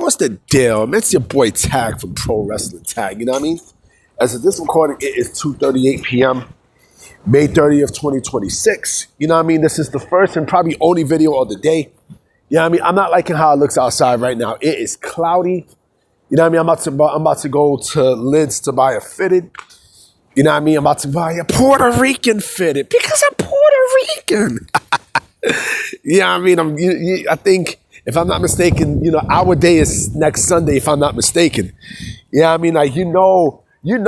what's the deal? It's your boy Tag from Pro Wrestling Tag, you know what I mean? As of this recording, it is 2:38 p.m., May 30th, 2026. You know what I mean? This is the first and probably only video of the day. You know what I mean? I'm not liking how it looks outside right now. It is cloudy. You know what I mean? I'm about to go to Lids to buy a fitted. You know what I mean? I'm about to buy a Puerto Rican fitted because I'm Puerto Rican. Yeah, I mean, I think, if I'm not mistaken, you know, our day is next Sunday, if I'm not mistaken. Yeah, I mean, like, you know,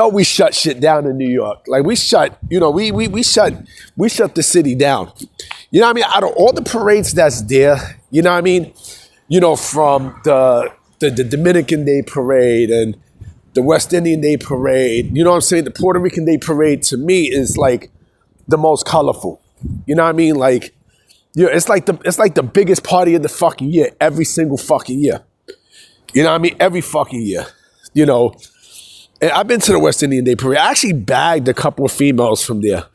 we shut shit down in New York. Like, we shut the city down. You know what I mean? Out of all the parades that's there, you know what I mean? You know, from the Dominican Day Parade and the West Indian Day Parade, you know what I'm saying? The Puerto Rican Day Parade, to me, is like the most colorful. You know what I mean? Like, yeah, it's like the biggest party of the fucking year, every single fucking year. You know what I mean? Every fucking year. You know, and I've been to the West Indian Day Parade. I actually bagged a couple of females from there.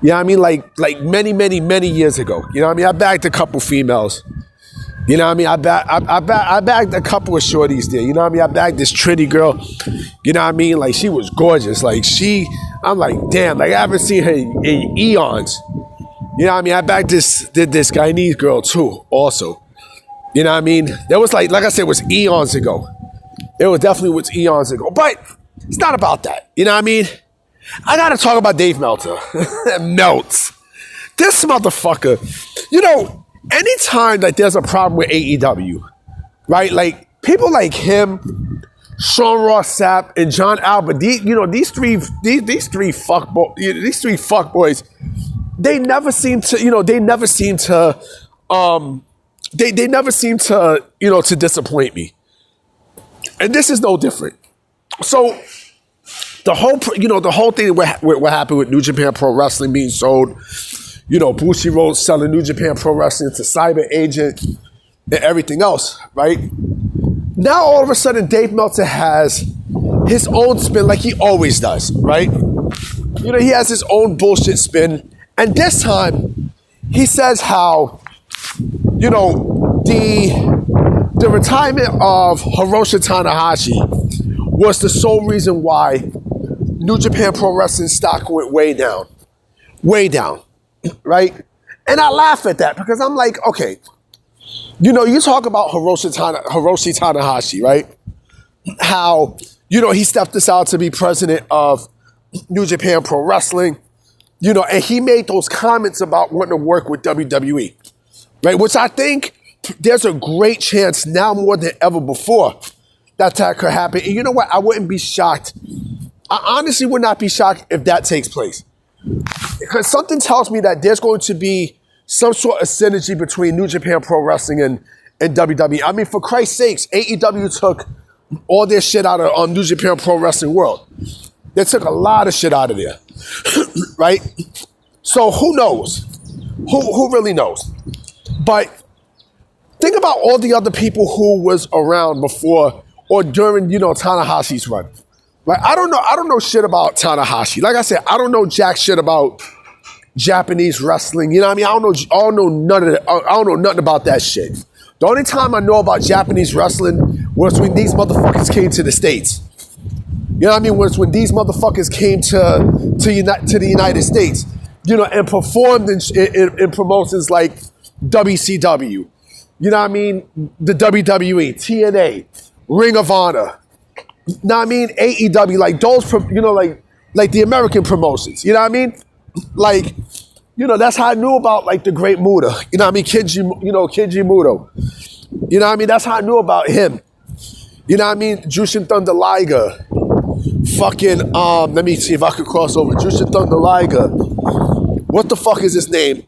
You know what I mean? Like many years ago. You know what I mean? I bagged a couple females. You know what I mean? I bagged a couple of shorties there. You know what I mean? I bagged this Trinity girl. You know what I mean? Like, she was gorgeous. Like, I'm like, damn, like, I haven't seen her in eons. You know what I mean? I bagged this Guyanese girl too, also. You know what I mean? That was like I said, it was eons ago. It was definitely eons ago. But it's not about that. You know what I mean? I gotta talk about Dave Meltzer. Melts. This motherfucker. You know, anytime that there's a problem with AEW, right? Like, people like him, Sean Ross Sapp, and John Albert, these three fuckboys, they never seem to, to disappoint me. And this is no different. So the whole thing what happened with New Japan Pro Wrestling being sold, you know, Bushiroad selling New Japan Pro Wrestling to Cyber Agent and everything else, right? Now all of a sudden Dave Meltzer has his own spin, like he always does, right? You know, he has his own bullshit spin. And this time, he says how, you know, the retirement of Hiroshi Tanahashi was the sole reason why New Japan Pro Wrestling stock went way down, right? And I laugh at that because I'm like, okay, you know, you talk about Hiroshi Tanahashi, right? How, you know, he stepped aside to be president of New Japan Pro Wrestling. You know, and he made those comments about wanting to work with WWE, right? Which I think there's a great chance now more than ever before that could happen. And you know what? I wouldn't be shocked. I honestly would not be shocked if that takes place. Because something tells me that there's going to be some sort of synergy between New Japan Pro Wrestling and WWE. I mean, for Christ's sakes, AEW took all their shit out of New Japan Pro Wrestling World. They took a lot of shit out of there, right? So who knows? Who really knows? But think about all the other people who was around before or during, you know, Tanahashi's run. Right? I don't know shit about Tanahashi. Like I said, I don't know jack shit about Japanese wrestling. You know what I mean? I don't know none of that. I don't know nothing about that shit. The only time I know about Japanese wrestling was when these motherfuckers came to the States. You know what I mean? Was when these motherfuckers came to the United States, you know, and performed in promotions like WCW. You know what I mean? The WWE, TNA, Ring of Honor. You know what I mean? AEW, like those, you know, like the American promotions. You know what I mean? Like, you know, that's how I knew about like the Great Muta. You know what I mean? Kenji Muto. You know what I mean? That's how I knew about him. You know what I mean? Jushin Thunder Liger. Fucking, let me see if I could cross over. Jushin Thunder Liger. What the fuck is his name?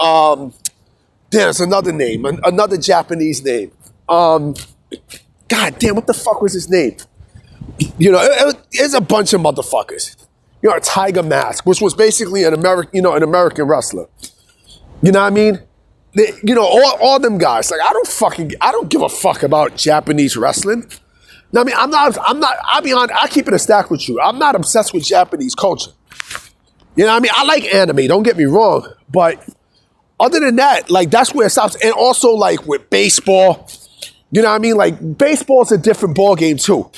There's another name, another Japanese name. God damn, what the fuck was his name? You know, it's a bunch of motherfuckers. You know, Tiger Mask, which was basically an American wrestler. You know what I mean? You know, all them guys. Like, I don't give a fuck about Japanese wrestling. Now, I mean, I'll be honest, I keep it a stack with you. I'm not obsessed with Japanese culture. You know what I mean? I like anime, don't get me wrong. But other than that, like, that's where it stops. And also, like, with baseball, You know what I mean? Like, baseball's a different ball game too.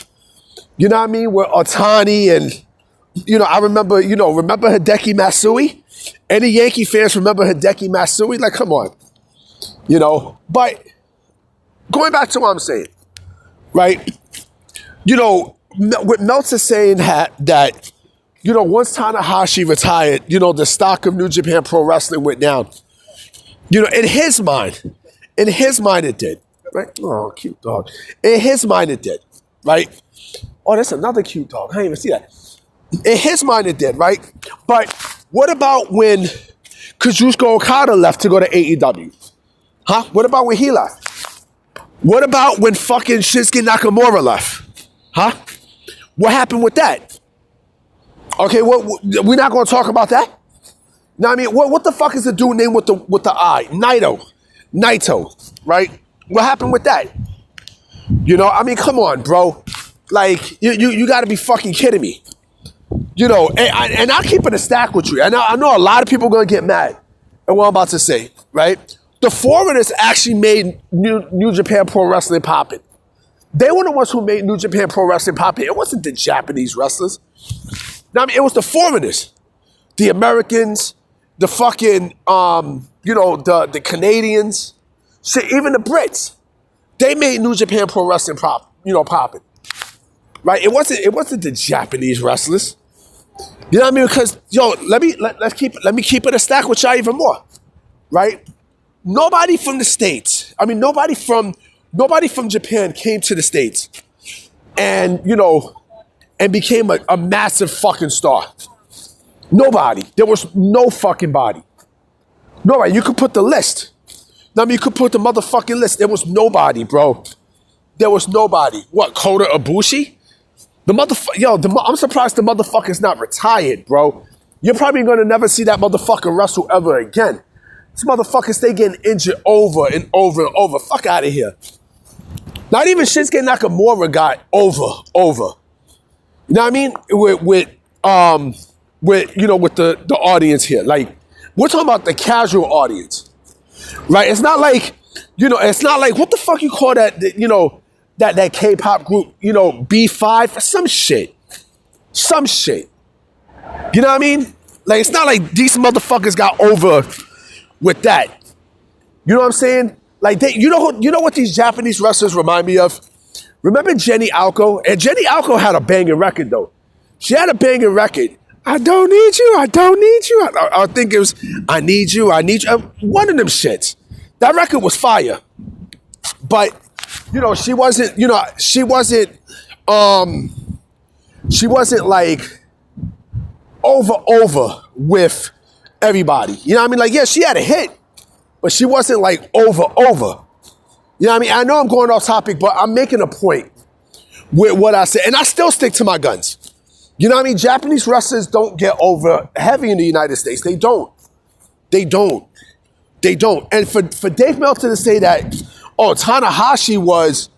You know what I mean? With Ohtani and, I remember Hideki Matsui? Any Yankee fans remember Hideki Matsui? Like, come on. But going back to what I'm saying, right? With Meltzer saying that once Tanahashi retired, the stock of New Japan Pro Wrestling went down. In his mind it did, right? Oh, cute dog. In his mind it did, right? Oh, that's another cute dog. I didn't even see that. In his mind it did, right? But what about when Kazuchika Okada left to go to AEW? Huh? What about when he left? What about when fucking Shinsuke Nakamura left? Huh? What happened with that? Okay, we're not going to talk about that? Now, I mean, what the fuck is the dude name with the I? Naito, right? What happened with that? I mean, come on, bro. Like, you got to be fucking kidding me. And I'll keep it a stack with you. I know a lot of people are going to get mad at what I'm about to say, right? The foreigners actually made New Japan Pro Wrestling poppin'. They were the ones who made New Japan Pro Wrestling poppin'. It wasn't the Japanese wrestlers. Now, I mean, it was the foreigners. The Americans, the fucking, the Canadians, shit, even the Brits. They made New Japan Pro Wrestling poppin'. Right? It wasn't the Japanese wrestlers. You know what I mean? Because let me keep it a stack with y'all even more. Right? Nobody from the States, nobody from Japan came to the States and became a massive fucking star. Nobody. There was no fucking body. Nobody. You could put the list. You could put the motherfucking list. There was nobody, bro. There was nobody. What, Kota Ibushi? I'm surprised the motherfucker's not retired, bro. You're probably going to never see that motherfucker wrestle ever again. These motherfuckers, they getting injured over and over and over. Fuck out of here. Not even Shinsuke Nakamura got over. You know what I mean? With the audience here. Like, we're talking about the casual audience. Right? It's not like, what the fuck you call that, that K-pop group, B5, some shit. You know what I mean? Like, it's not like these motherfuckers got over with that. You know what I'm saying? Like, you know what these Japanese wrestlers remind me of? Remember Jenny Alco? And Jenny Alco had a banging record, though. She had a banging record. I don't need you. I think it was, I need you. One of them shits. That record was fire. But, she wasn't like over with everybody. You know what I mean? Like, yeah, she had a hit, but she wasn't like over. You know what I mean? I know I'm going off topic, but I'm making a point with what I said. And I still stick to my guns. You know what I mean? Japanese wrestlers don't get over heavy in the United States. They don't. And for Dave Meltzer to say that, Tanahashi was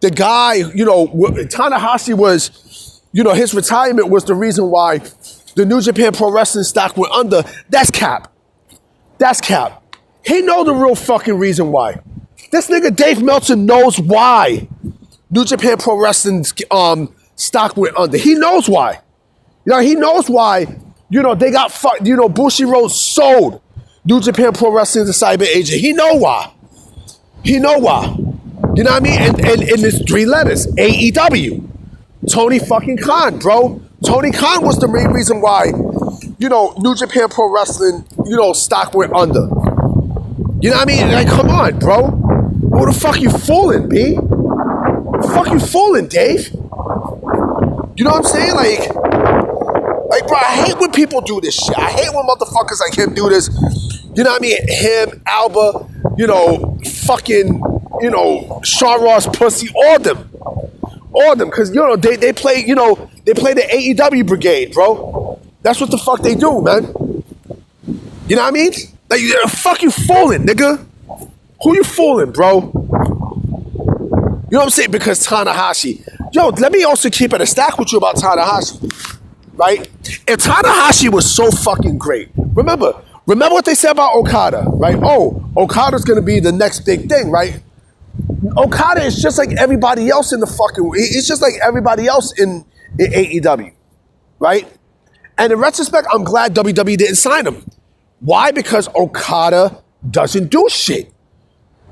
the guy, Tanahashi was, his retirement was the reason why the New Japan Pro Wrestling stock went under. That's cap. He know the real fucking reason why. This nigga Dave Meltzer knows why New Japan Pro Wrestling stock went under. He knows why. He knows why, they got fucked. Bushiroad sold New Japan Pro Wrestling to Cyber Agent. He know why. You know what I mean? And it's 3 letters. AEW. Tony fucking Khan, bro. Tony Khan was the main reason why, New Japan Pro Wrestling, stock went under. You know what I mean? Like, come on, bro. Who the fuck you fooling, B? Who the fuck you fooling, Dave? You know what I'm saying? Like, bro, I hate when people do this shit. I hate when motherfuckers like him do this. You know what I mean? Him, Alba, fucking, Sean Ross Pussy, all them. Because, they play, they play the AEW brigade, bro. That's what the fuck they do, man. You know what I mean? Like, fuck you fooling, nigga. Who you fooling, bro? You know what I'm saying? Because Tanahashi. Let me also keep it a stack with you about Tanahashi. Right? If Tanahashi was so fucking great, remember what they said about Okada, right? Oh, Okada's gonna be the next big thing, right? Okada is just like everybody else in the fucking. It's just like everybody else in AEW, right? And in retrospect, I'm glad WWE didn't sign him. Why? Because Okada doesn't do shit.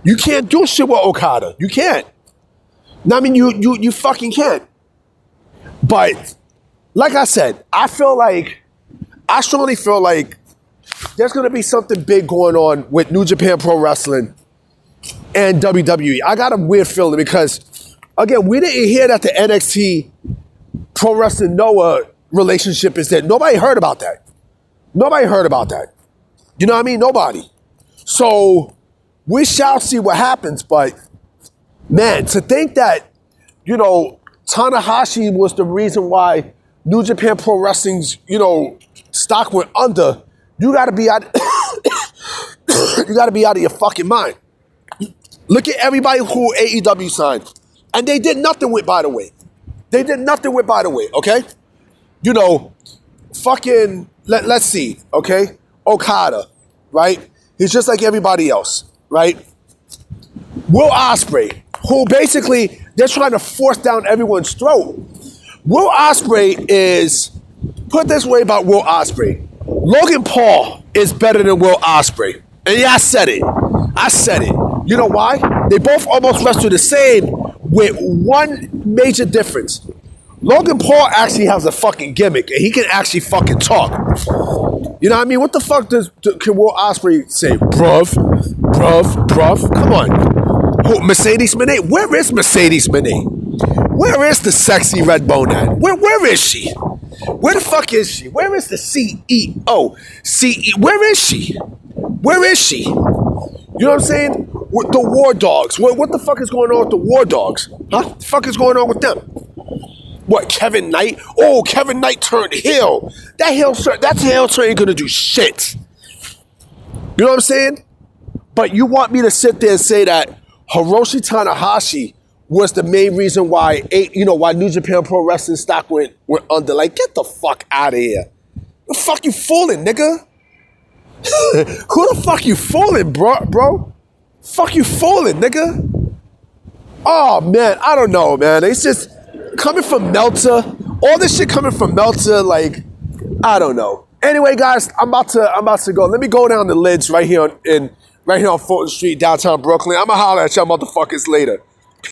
You can't do shit with Okada. You can't. I mean, you fucking can't. But like I said, I strongly feel like there's gonna be something big going on with New Japan Pro Wrestling and WWE. I got a weird feeling because, again, we didn't hear that the NXT Pro Wrestling Noah relationship is dead. Nobody heard about that. Nobody heard about that. You know what I mean? Nobody. So we shall see what happens. But man, to think that, you know, Tanahashi was the reason why New Japan Pro Wrestling's, you know, stock went under, you gotta be out you gotta be out of your fucking mind. Look at everybody who AEW signed. And they did nothing with, by the way. They did nothing with, by the way, okay? You know, fucking, let's see, okay? Okada, right? He's just like everybody else, right? Will Ospreay, who basically, they're trying to force down everyone's throat. Will Ospreay is, put it this way about Will Ospreay. Logan Paul is better than Will Ospreay. And yeah, I said it. I said it. You know why? They both almost wrestle the same with one major difference. Logan Paul actually has a fucking gimmick and he can actually fucking talk. You know what I mean? What the fuck can Will Ospreay say? Bruv. Come on. Who, Mercedes Moné? Where is Mercedes Moné? Where is the sexy red bone at? Where is she? Where the fuck is she? Where is the CEO? Where is she? Where is she? You know what I'm saying? With the War Dogs. What the fuck is going on with the War Dogs? Huh? What the fuck is going on with them? What, Kevin Knight? Oh, Kevin Knight turned heel. That heel turn ain't gonna do shit. You know what I'm saying? But you want me to sit there and say that Hiroshi Tanahashi was the main reason why New Japan Pro Wrestling stock went under. Like, get the fuck out of here. The fuck you fooling, nigga? Who the fuck you fooling, bro? Fuck you fooling, nigga? Oh, man, I don't know, man. It's just coming from Meltzer. All this shit coming from Meltzer, like, I don't know. Anyway, guys, I'm about to go. Let me go down the lids right here on Fulton Street, downtown Brooklyn. I'm gonna holler at y'all motherfuckers later.